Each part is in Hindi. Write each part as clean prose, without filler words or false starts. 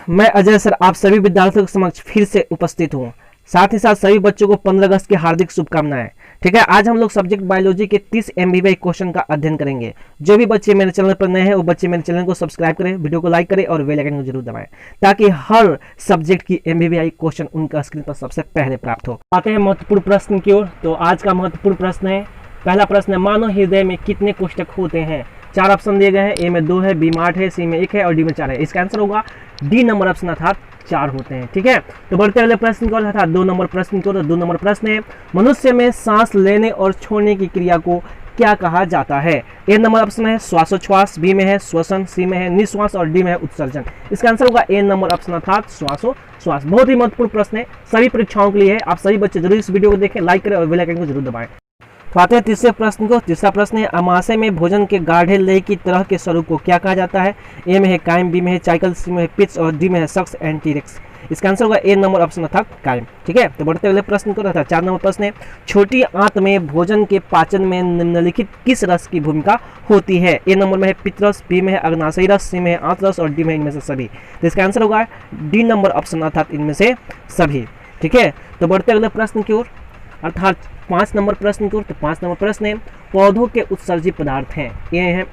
मैं अजय सर आप सभी विद्यार्थियों के समक्ष फिर से उपस्थित हूँ। साथ ही साथ सभी बच्चों को 15 अगस्त की हार्दिक शुभकामनाएं। ठीक है, आज हम लोग सब्जेक्ट बायोलॉजी के 30 MBBI क्वेश्चन का अध्ययन करेंगे। जो भी बच्चे मेरे चैनल पर नए हैं वो बच्चे मेरे चैनल को सब्सक्राइब करें, वीडियो को लाइक करें और बेल आइकन को जरूर दबाएं ताकि हर सब्जेक्ट की MBBI क्वेश्चन उनका स्क्रीन पर सबसे पहले प्राप्त हो। आते हैं महत्वपूर्ण प्रश्न की ओर। तो आज का महत्वपूर्ण प्रश्न है, पहला प्रश्न है, मानव हृदय में कितने कोष्ठक होते हैं? 4 ऑप्शन दिए गए हैं। ए में 2 है, बी में 8 है, सी में 1 है और डी में 4 है। इसका आंसर होगा डी नंबर ऑप्शन अर्थात 4 होते हैं। ठीक है, तो बढ़ते अगले प्रश्न की ओर अर्थात 2 नंबर प्रश्न की ओर। 2 नंबर प्रश्न है, मनुष्य में सांस लेने और छोड़ने की क्रिया को क्या कहा जाता है? ए नंबर ऑप्शन है श्वासोच्छ्वास, बी में है श्वसन, सी में है निश्वास और डी में है उत्सर्जन। इसका आंसर होगा ए नंबर ऑप्शन अर्थात श्वासोच्छ्वास। बहुत ही महत्वपूर्ण प्रश्न है, सभी परीक्षाओं के लिए है। आप सभी बच्चे जरूर इस वीडियो को देखें, लाइक करें और बेल आइकन को जरूर दबाएं। तो आते हैं तीसरे प्रश्न को। तीसरा प्रश्न है, अमाशय में भोजन के गाढ़े लय की तरह के स्वरूप को क्या कहा जाता है? ए में है कायम, बी में है चाइकल, सी में है पिच और डी में है सक्स एंड टीरेक्स। इसका आंसर होगा ए नंबर ऑप्शन अर्थात कायम। ठीक है, तो बढ़ते अगले प्रश्न को अर्थात 4 नंबर प्रश्न है, छोटी आंत में भोजन के पाचन में निम्नलिखित किस रस की भूमिका होती है? ए नंबर में है पित्तरस, बी में है अग्नाशयी रस, सी में है आंत रस और डी में इनमें से सभी। तो इसका आंसर होगा डी नंबर ऑप्शन अर्थात इनमें से सभी। ठीक है, तो बढ़ते अगले प्रश्न की ओर अर्थात 5 नंबर प्रश्न की ओर। तो 5 नंबर प्रश्न है, पौधों के उत्सर्जित पदार्थ हैं।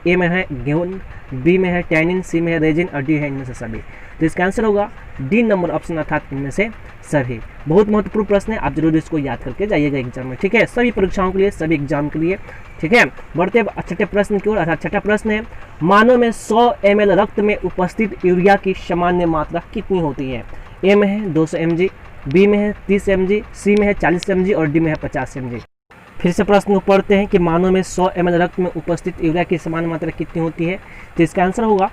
ए में है गेहूं, बी में है टैनिन, सी में है रेजिन और डी है इनमें से सभी। तो इसका आंसर होगा डी नंबर ऑप्शन अर्थात इनमें से सभी। बहुत महत्वपूर्ण प्रश्न है, आप जरूर इसको याद करके जाइएगा एग्जाम में। ठीक है, सभी परीक्षाओं के लिए, सभी एग्जाम के लिए। ठीक है, बढ़ते छठे प्रश्न की ओर अर्थात छठा प्रश्न है, मानव में 100 ml रक्त में उपस्थित यूरिया की सामान्य मात्रा कितनी होती है? ए में है 200 mg, बी में है 30 mg, सी में है 40 mg और डी में है 50 mg। फिर से प्रश्न को पढ़ते हैं कि मानव में 100 ml रक्त में उपस्थित यूरिया की समान मात्रा कितनी होती है? तो इसका आंसर होगा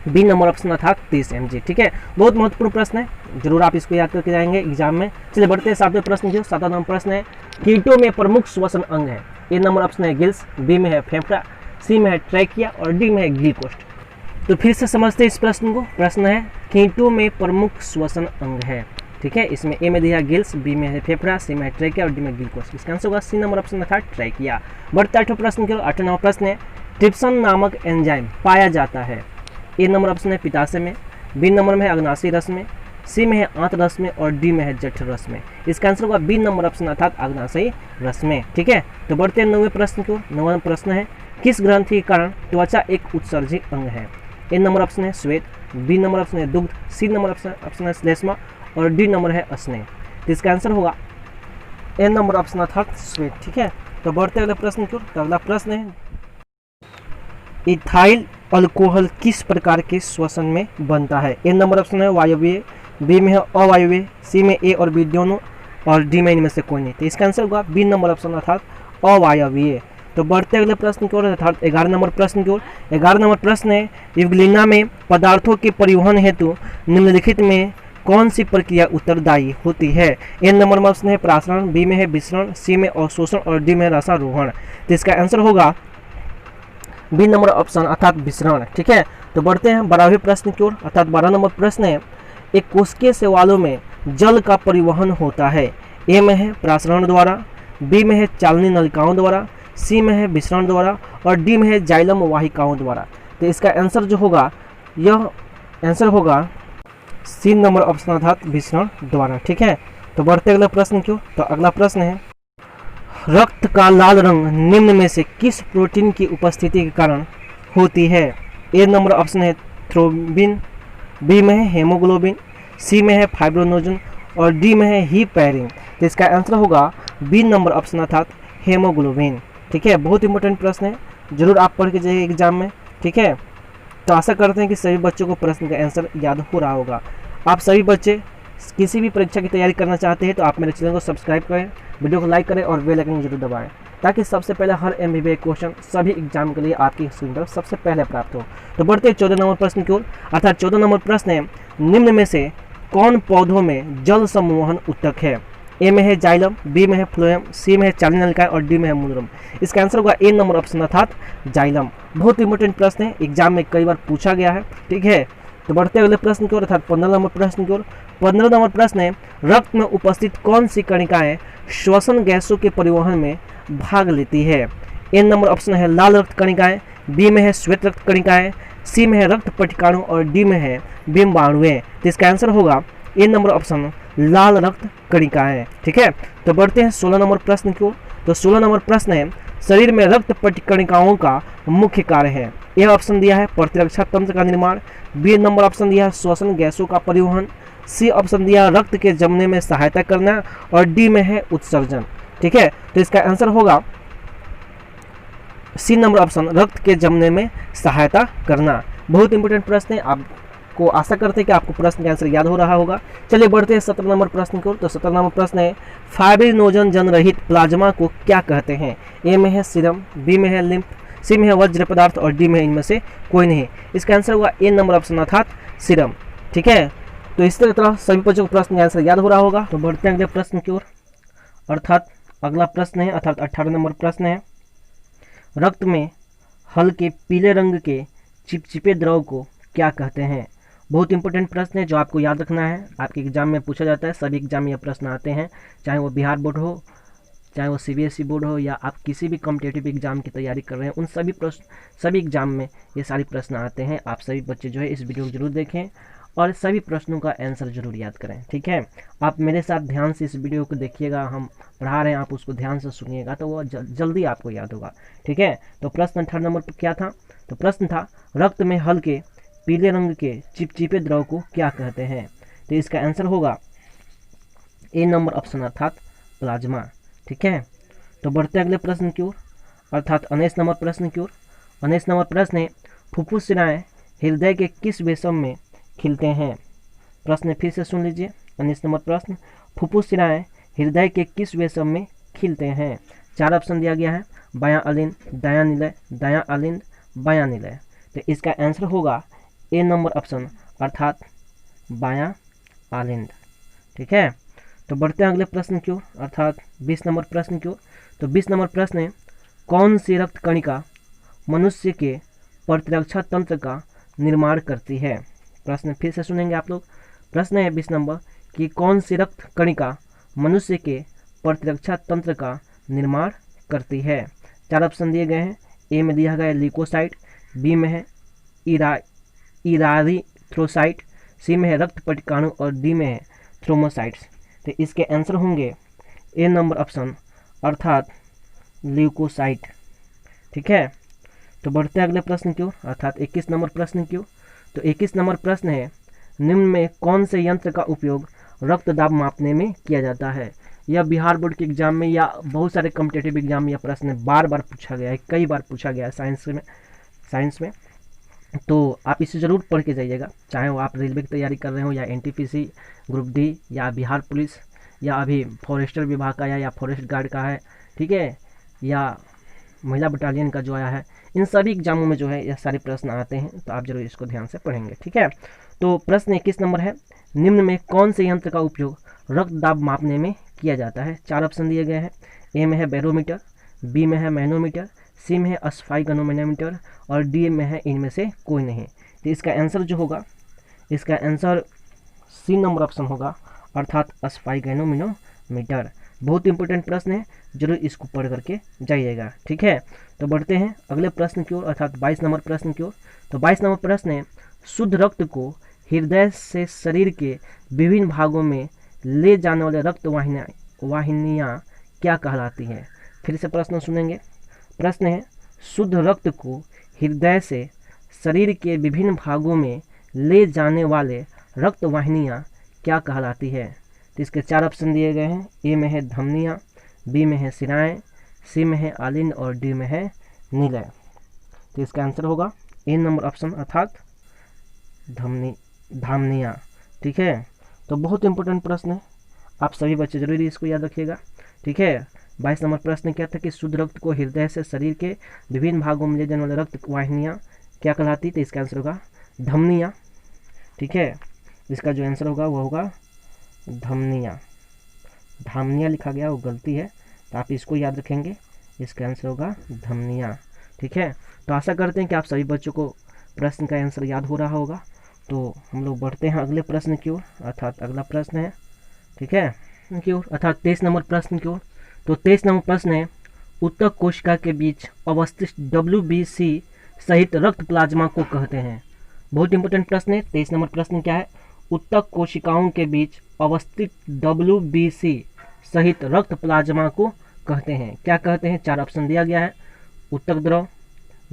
बी नंबर ऑप्शन अर्थात 30 mg। ठीक है, बहुत महत्वपूर्ण प्रश्न है, जरूर आप इसको याद करके जाएंगे एग्जाम में। चलिए बढ़ते हैं 7वें प्रश्न की। 7वां नंबर प्रश्न है, कीटों में प्रमुख श्वसन अंग है। ए नंबर ऑप्शन है गिल्स, बी में है फेफड़ा, सी में है ट्रैकिया और डी में है ग्लूकोस्ट। तो फिर से समझते हैं इस प्रश्न को। प्रश्न है, कीटों में प्रमुख श्वसन अंग है। ठीक है, इसमें ए में दिया गिल्स, बी में है फेफड़ा, सी में है ट्रैकिया और डी में ग्लूकोज। इसका आंसर होगा सी नंबर ऑप्शन अर्थात ट्रैकिया। बढ़ते 8वें प्रश्न के 8वें नंबर प्रश्न है, ट्रिप्सिन नामक एंजाइम पाया जाता है। ए नंबर ऑप्शन है पित्ताशय में, बी नंबर में है अग्नाशयी रस में, सी में है आंत रस में और डी में है जठर रस में। इसका आंसर होगा बी नंबर ऑप्शन अर्थात अग्नाशयी रस में। ठीक है, तो बढ़ते हैं 9वें प्रश्न को। 9वां प्रश्न है, किस ग्रंथि के कारण त्वचा एक उत्सर्जित अंग है? ए नंबर ऑप्शन है श्वेत, बी नंबर ऑप्शन है दुग्ध, सी नंबर ऑप्शन है श्लेष्मा और डी नंबर है स्नेह। तो इसका आंसर होगा ए नंबर ऑप्शन अर्थात श्वेत। ठीक है, तो बढ़ते अगले प्रश्न की ओर। तो अगला प्रश्न है, इथाइल अल्कोहल किस प्रकार के श्वसन में बनता है? ए नंबर ऑप्शन है वायवीय, बी में है अवायवीय, सी में ए और बी दोनों और डी में इनमें से कोई नहीं। तो इसका आंसर होगा बी नंबर ऑप्शन अर्थात अवायवीय। तो बढ़ते अगले प्रश्न की ओर अर्थात 11 नंबर प्रश्न की ओर। 11 नंबर प्रश्न है, यूग्लिना में पदार्थों के परिवहन हेतु निम्नलिखित में कौन सी प्रक्रिया उत्तरदायी होती है? ए नंबर में ऑप्शन है प्रासरण, बी में है विसरण, सी में अवशोषण और डी में रसारोहण। तो इसका आंसर होगा बी नंबर ऑप्शन अर्थात विसरण। ठीक है, तो बढ़ते हैं 12वें प्रश्न की ओर अर्थात 12 नंबर प्रश्न है, एक कोशिकीय शैवालों में जल का परिवहन होता है। ए में है प्रासरण द्वारा, बी में है चालनी नलिकाओं द्वारा, सी में है विसरण द्वारा और डी में है जाइलम वाहिकाओं द्वारा। तो इसका आंसर जो होगा, यह आंसर होगा सी नंबर ऑप्शन अर्थात विसरण द्वारा। ठीक है, तो बढ़ते अगला प्रश्न क्यों। तो अगला प्रश्न है, रक्त का लाल रंग निम्न में से किस प्रोटीन की उपस्थिति के कारण होती है? ए नंबर ऑप्शन है थ्रोम्बिन, बी में है हेमोग्लोबिन, सी में है फाइब्रोनोजन और डी में है हीपैरिन। तो इसका आंसर होगा बी नंबर ऑप्शन अर्थात हेमोग्लोबिन। ठीक है, बहुत इंपॉर्टेंट प्रश्न है, जरूर आप पढ़ के जाइए एग्जाम में। ठीक है, तो आशा करते हैं कि सभी बच्चों को प्रश्न का आंसर याद हो रहा होगा। आप सभी बच्चे किसी भी परीक्षा की तैयारी करना चाहते हैं तो आप मेरे चैनल को सब्सक्राइब करें, वीडियो को लाइक करें और बेल आइकन जरूर दबाएं ताकि सबसे पहले हर MBBI क्वेश्चन सभी एग्जाम के लिए आपकी स्क्रीन पर सबसे पहले प्राप्त हो। तो बढ़ते 14 नंबर प्रश्न की ओर अर्थात 14 नंबर प्रश्न है, निम्न में से कौन पौधों में जल सम्मोहन उत्तक है? ए में है जाइलम, बी में है फ्लोएम, सी में है चालनी नलिकाएं और डी में है मूलरम। इसका आंसर होगा ए नंबर ऑप्शन अर्थात जाइलम। बहुत इंपॉर्टेंट प्रश्न है, एग्जाम में कई बार पूछा गया है। ठीक है, तो बढ़ते अगले प्रश्न की ओर अर्थात 15 नंबर प्रश्न की ओर। 15 नंबर प्रश्न है, रक्त में उपस्थित कौन सी कणिकाएं श्वसन गैसों के परिवहन में भाग लेती है? ए नंबर ऑप्शन है लाल रक्त कणिकाएं, बी में है श्वेत रक्त कणिकाएं, सी में है रक्त पटिकाणु और डी में है बिंबाणुएं। तो इसका आंसर होगा ए नंबर ऑप्शन लाल रक्त कणिकाएं। ठीक है, तो बढ़ते हैं 16 नंबर प्रश्न की ओर। तो 16 नंबर प्रश्न है शरीर में रक्त पटिकणिकाओं का मुख्य कार्य है। ए ऑप्शन दिया है प्रतिरक्षा तंत्र का निर्माण, बी नंबर ऑप्शन दिया है श्वसन गैसों का परिवहन, सी ऑप्शन दिया रक्त के जमने में सहायता करना और डी में है उत्सर्जन। ठीक है, तो इसका आंसर होगा सी नंबर ऑप्शन रक्त के जमने में सहायता करना। बहुत इंपॉर्टेंट प्रश्न है, आपको आशा करते हैं कि आपको प्रश्न का आंसर याद हो रहा होगा। चलिए बढ़ते हैं 17 नंबर प्रश्न की ओर। तो 17 नंबर प्रश्न है फाइब्रिनोजन जन रहित प्लाज्मा को क्या कहते हैं। ए में है सीरम, बी में है लिम्फ, सी में है वज्र पदार्थ और डी में है इनमें से कोई नहीं। इसका आंसर होगा ए नंबर ऑप्शन अर्थात सीरम। ठीक है, तो इस तरह सभी बच्चों को प्रश्न का आंसर याद हो रहा होगा। तो बढ़ते हैं अगले प्रश्न की ओर, अर्थात अगला प्रश्न है अर्थात 18 नंबर प्रश्न है रक्त में हल्के पीले रंग के चिपचिपे द्रव को क्या कहते हैं। बहुत इंपॉर्टेंट प्रश्न है जो आपको याद रखना है, आपके एग्जाम में पूछा जाता है। सभी एग्जाम में यह प्रश्न आते हैं, चाहे वो बिहार बोर्ड हो, चाहे वो सीबीएसई बोर्ड हो, या आप किसी भी कॉम्पिटेटिव एग्जाम की तैयारी कर रहे हैं, उन सभी एग्जाम में ये सारे प्रश्न आते हैं। आप सभी बच्चे जो है इस वीडियो को जरूर देखें और सभी प्रश्नों का आंसर जरूर याद करें। ठीक है, आप मेरे साथ ध्यान से इस वीडियो को देखिएगा, हम पढ़ा रहे हैं, आप उसको ध्यान से सुनिएगा तो वो जल्दी आपको याद होगा। ठीक है, तो प्रश्न 18 नंबर पर क्या था, तो प्रश्न था रक्त में हल्के पीले रंग के चिपचिपे द्रव को क्या कहते हैं। तो इसका आंसर होगा ए नंबर ऑप्शन अर्थात प्लाज्मा। ठीक है, तो बढ़ते अगले प्रश्न की ओर, अर्थात 19 नंबर प्रश्न की ओर। 19 नंबर प्रश्न है फुफ्फुस शिराएं हृदय के किस वेशम में खिलते हैं। प्रश्न फिर से सुन लीजिए, 19 नंबर प्रश्न फुफ्फुस शिराएं हृदय के किस वेशम में खिलते हैं। 4 ऑप्शन दिया गया है, बायां अलिंद, दायां निलय, दायां अलिंद, बायां निलय। तो इसका आंसर होगा ए नंबर ऑप्शन अर्थात बायां अलिंद। ठीक है, तो बढ़ते हैं अगले प्रश्न की ओर, अर्थात 20 नंबर प्रश्न की ओर। तो 20 नंबर प्रश्न है कौन सी रक्त कणिका मनुष्य के प्रतिरक्षा तंत्र का निर्माण करती है। प्रश्न फिर से सुनेंगे आप लोग। प्रश्न है 20 नंबर कि कौन सी रक्त कणिका मनुष्य के प्रतिरक्षा तंत्र का निर्माण करती है। 4 ऑप्शन दिए गए हैं, ए में दिया गया है ल्यूकोसाइट, बी में है इरारिथ्रोसाइट, सी में है रक्त पटिकाणु और डी में है थ्रोमोसाइट्स। तो इसके आंसर होंगे ए नंबर ऑप्शन अर्थात ल्यूकोसाइट। ठीक है, तो बढ़ते हैं अगले प्रश्न की ओर, अर्थात 21 नंबर प्रश्न की ओर। तो 21 नंबर प्रश्न है निम्न में कौन से यंत्र का उपयोग रक्त दाब मापने में किया जाता है। यह बिहार बोर्ड के एग्जाम में या बहुत सारे कॉम्पिटेटिव एग्जाम में यह प्रश्न बार बार पूछा गया है, कई बार पूछा गया है साइंस में। तो आप इसे ज़रूर पढ़ के जाइएगा, चाहे वो आप रेलवे की तैयारी कर रहे हो या एनटीपीसी ग्रुप डी या बिहार पुलिस या अभी फॉरेस्टर विभाग का या फॉरेस्ट गार्ड का है। ठीक है, या महिला बटालियन का जो आया है, इन सभी एग्जामों में जो है यह सारे प्रश्न आते हैं, तो आप जरूर इसको ध्यान से पढ़ेंगे। ठीक है, तो प्रश्न 21 नंबर है निम्न में कौन से यंत्र का उपयोग रक्त दाब मापने में किया जाता है। 4 ऑप्शन दिए गए हैं, ए में है बैरोमीटर, बी में है मैनोमीटर, सी में है अस्फाइगनोमीटर और डी में है इनमें से कोई नहीं। तो इसका आंसर जो होगा, इसका आंसर सी नंबर ऑप्शन होगा अर्थात अस्फाइगनोमीटर। बहुत इंपॉर्टेंट प्रश्न है, जरूर इसको पढ़ करके जाइएगा। ठीक है, तो बढ़ते हैं अगले प्रश्न की ओर, अर्थात 22 नंबर प्रश्न की ओर। तो 22 नंबर प्रश्न है शुद्ध रक्त को हृदय से शरीर के विभिन्न भागों में ले जाने वाले रक्त वाहिनियाँ क्या कहलाती हैं। फिर से प्रश्न सुनेंगे। प्रश्न है शुद्ध रक्त को हृदय से शरीर के विभिन्न भागों में ले जाने वाले रक्त वाहिनियाँ क्या कहलाती है। तो इसके 4 ऑप्शन दिए गए हैं, ए में है धमनियाँ, बी में है शिराएँ, सी में है आलिंद और डी में है निलय। तो इसका आंसर होगा ए नंबर ऑप्शन अर्थात धमनियाँ। ठीक है, तो बहुत इंपॉर्टेंट प्रश्न है, आप सभी बच्चे जरूरी इसको याद रखिएगा। ठीक है, 22 नंबर प्रश्न क्या था कि शुद्ध रक्त को हृदय से शरीर के विभिन्न भागों में ले जाने वाले रक्त वाहिनियाँ क्या कहलाती। तो इसका आंसर होगा धमनियाँ। ठीक है, इसका जो आंसर होगा वो होगा धमनियाँ। धामनियाँ लिखा गया वो गलती है, तो आप इसको याद रखेंगे, इसका आंसर होगा धमनियाँ। ठीक है, तो आशा करते हैं कि आप सभी बच्चों को प्रश्न का आंसर याद हो रहा होगा। तो हम लोग बढ़ते हैं अगले प्रश्न की ओर, अर्थात अगला प्रश्न है, ठीक है, की ओर, अर्थात 23 नंबर प्रश्न की ओर। तो 23 नंबर प्रश्न है उत्तक कोशिका के बीच अवस्थित WBC सहित रक्त प्लाज्मा को कहते हैं? बहुत इंपॉर्टेंट प्रश्न है। 23 नंबर प्रश्न क्या है? उत्तक कोशिकाओं के बीच अवस्थित WBC सहित रक्त प्लाज्मा को कहते हैं? क्या कहते हैं? 4 ऑप्शन दिया गया है। उत्तक द्रव,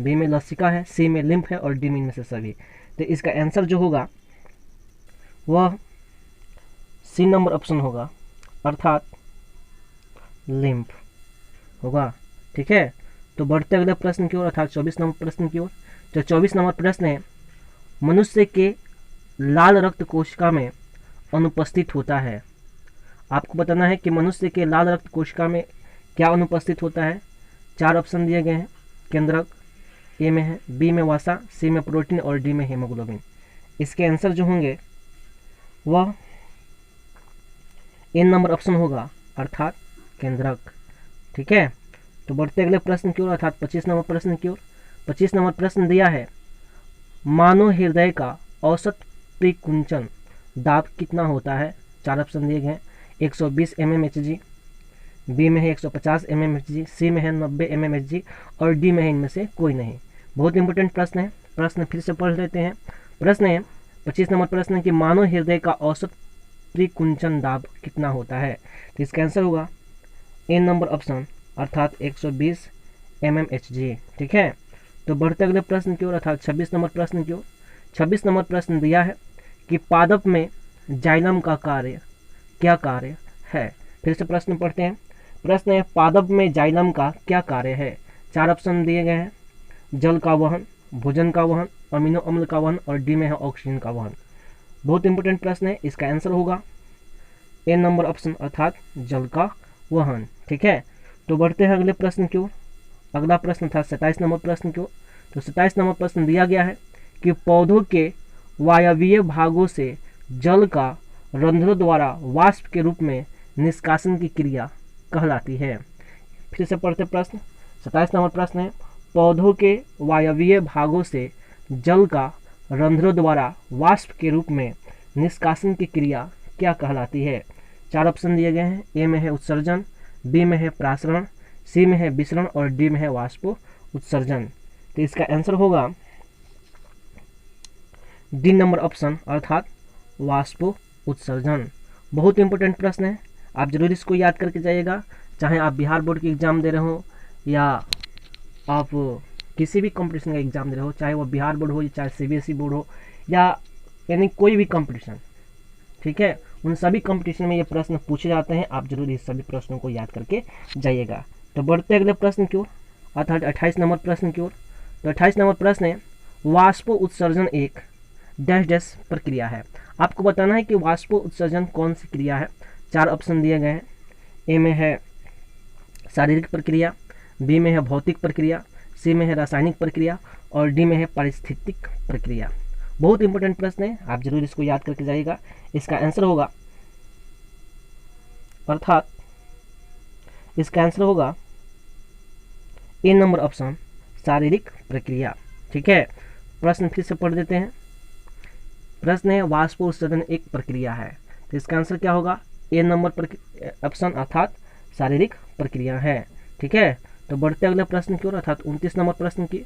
बी में लसिका है, सी में लिम्फ है और डी में इनमें से सभी। तो इसका आंसर जो होगा वह सी नंबर ऑप्शन होगा, अर्थात लिम्फ होगा। ठीक है, तो बढ़ते अगले प्रश्न की ओर, अर्थात 24 नंबर प्रश्न की ओर। तो 24 नंबर प्रश्न है, मनुष्य के लाल रक्त कोशिका में अनुपस्थित होता है। आपको बताना है कि मनुष्य के लाल रक्त कोशिका में क्या अनुपस्थित होता है। 4 ऑप्शन दिए गए हैं। केंद्रक, ए में है, बी में वसा, सी में प्रोटीन और डी में हेमोग्लोबिन। इसके आंसर जो होंगे वह ए नंबर ऑप्शन होगा, अर्थात केंद्रक। ठीक है, तो बढ़ते अगले प्रश्न की ओर, अर्थात 25 नंबर प्रश्न की ओर। 25 नंबर प्रश्न दिया है, मानव हृदय का औसत परिकुंचन दाब कितना होता है? 4 ऑप्शन दिए गए हैं। 120 mmHg, बी में है 150 mmHg, सी में है 90 mmHg और डी में है इनमें से कोई नहीं। बहुत इंपॉर्टेंट प्रश्न है। प्रश्न फिर से पढ़ लेते हैं। प्रश्न है 25 नंबर प्रश्न है कि मानव हृदय का औसत परिकुंचन दाब कितना होता है? तो इसका आंसर होगा ए नंबर ऑप्शन, अर्थात 120 mmHg। ठीक है, तो बढ़ते अगले प्रश्न की ओर, अर्थात 26 नंबर प्रश्न की ओर। 26 नंबर प्रश्न दिया है कि पादप में जाइलम का कार्य क्या कार्य है? फिर से प्रश्न पढ़ते हैं। प्रश्न है, पादप में जाइलम का क्या कार्य है? 4 ऑप्शन दिए गए हैं। जल का वहन, भोजन का वहन, अमीनो अम्ल का वहन और डी में है ऑक्सीजन का वहन। बहुत इंपॉर्टेंट प्रश्न है। इसका आंसर होगा ए नंबर ऑप्शन, अर्थात जल का वहन। ठीक है, तो बढ़ते हैं अगले प्रश्न की ओर। अगला प्रश्न था 27 नंबर प्रश्न की ओर। तो 27 नंबर प्रश्न दिया गया है कि पौधों के वायवीय भागों से जल का रंध्रों द्वारा वाष्प के रूप में निष्कासन की क्रिया कहलाती है। फिर से पढ़ते प्रश्न। 27 नंबर प्रश्न है, पौधों के वायवीय भागों से जल का रंध्रों द्वारा वाष्प के रूप में निष्कासन की क्रिया क्या कहलाती है? 4 ऑप्शन दिए गए हैं। ए में है उत्सर्जन, बी में है प्रासरण, सी में है विसरण और डी में है वाष्प उत्सर्जन। तो इसका आंसर होगा डी नंबर ऑप्शन, अर्थात वाष्प उत्सर्जन। बहुत इंपॉर्टेंट प्रश्न है, आप जरूर इसको याद करके जाइएगा। चाहे आप बिहार बोर्ड की एग्ज़ाम दे रहे हो या आप किसी भी कंपटीशन का एग्ज़ाम दे रहे हो, चाहे वो बिहार बोर्ड हो, चाहे CBSE बोर्ड हो, या यानी कोई भी कंपटीशन। ठीक है, उन सभी कंपटीशन में ये प्रश्न पूछे जाते हैं। आप जरूर इस सभी प्रश्नों को याद करके जाइएगा। तो बढ़ते अगले प्रश्न की ओर, अर्थात 28 नंबर प्रश्न की ओर। तो 28 नंबर प्रश्न है, वाष्प उत्सर्जन एक डैश डैश प्रक्रिया है। आपको बताना है कि वाष्प उत्सर्जन कौन सी क्रिया है। 4 ऑप्शन दिए गए हैं। ए में है शारीरिक प्रक्रिया, बी में है भौतिक प्रक्रिया, सी में है रासायनिक प्रक्रिया और डी में है पारिस्थितिक प्रक्रिया। बहुत इंपॉर्टेंट प्रश्न है, आप जरूर इसको याद करके जाइएगा। इसका आंसर होगा, अर्थात इसका आंसर होगा ए नंबर ऑप्शन, शारीरिक प्रक्रिया। ठीक है, प्रश्न फिर से पढ़ देते हैं। प्रश्न है, वाष्प उत्सर्जन एक प्रक्रिया है। तो इसका आंसर क्या होगा? ए नंबर ऑप्शन, अर्थात शारीरिक प्रक्रिया है। ठीक है, तो बढ़ते अगले प्रश्न की ओर, अर्थात 29 नंबर प्रश्न की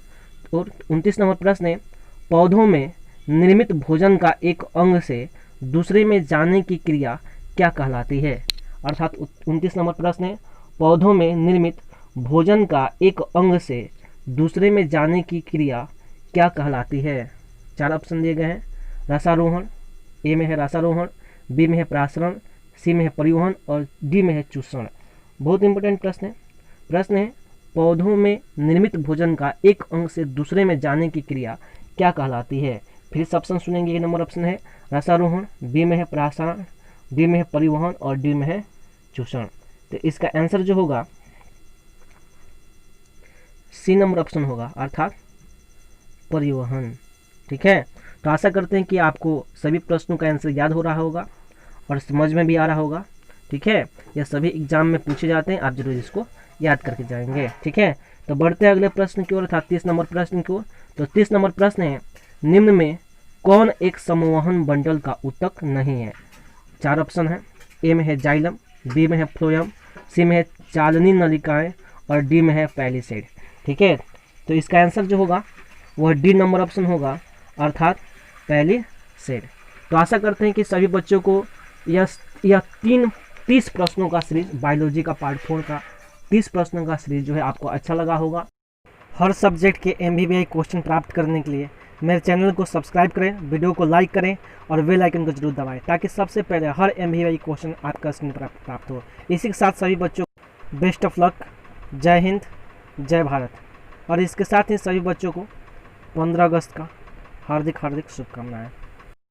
ओर। 29 नंबर प्रश्न है, पौधों में निर्मित भोजन का एक अंग से दूसरे में जाने की क्रिया क्या कहलाती है? अर्थात 29 नंबर प्रश्न है, पौधों में निर्मित भोजन का एक अंग से दूसरे में जाने की क्रिया क्या कहलाती है? 4 ऑप्शन दिए गए हैं। रसारोहण, ए में है रसारोहण, बी में है प्रासरण, सी में है परिवहन और डी में है चूषण। बहुत इंपॉर्टेंट प्रश्न है। प्रश्न है, पौधों में निर्मित भोजन का एक अंग से दूसरे में जाने की क्रिया क्या कहलाती है? फिर से ऑप्शन सुनेंगे। ये नंबर ऑप्शन है रसारोहण, बी में है प्रासरण, डी में है परिवहन और डी में है चूषण। तो इसका आंसर जो होगा सी नंबर ऑप्शन होगा, अर्थात परिवहन। ठीक है, तो आशा करते हैं कि आपको सभी प्रश्नों का आंसर याद हो रहा होगा और समझ में भी आ रहा होगा। ठीक है, यह सभी एग्जाम में पूछे जाते हैं, आप जरूर इसको याद करके जाएंगे। ठीक है, तो बढ़ते हैं अगले प्रश्न की ओर, अर्थात 30 नंबर प्रश्न की ओर। तो 30 नंबर प्रश्न है, निम्न में कौन एक संवहन बंडल का ऊतक नहीं है? 4 ऑप्शन है। ए में है जाइलम, बी में है फ्लोएम, सी में है चालनी नलिकाएं और डी में है पैलिसेड। ठीक है, तो इसका आंसर जो होगा वह डी नंबर ऑप्शन होगा, अर्थात पहली सेट। तो आशा करते हैं कि सभी बच्चों को यह 30 प्रश्नों का सीरीज, बायोलॉजी का पार्ट 4 का 30 प्रश्नों का सीरीज जो है आपको अच्छा लगा होगा। हर सब्जेक्ट के MBBI क्वेश्चन प्राप्त करने के लिए मेरे चैनल को सब्सक्राइब करें, वीडियो को लाइक करें और बेल आइकन को जरूर दबाएं, ताकि सबसे पहले हर MBBI क्वेश्चन आपका स्क्रीन पर प्राप्त हो। इसी के साथ सभी बच्चों को बेस्ट ऑफ लक, जय हिंद, जय भारत। और इसके साथ ही सभी बच्चों को 15 अगस्त का हार्दिक शुभकामनाएं।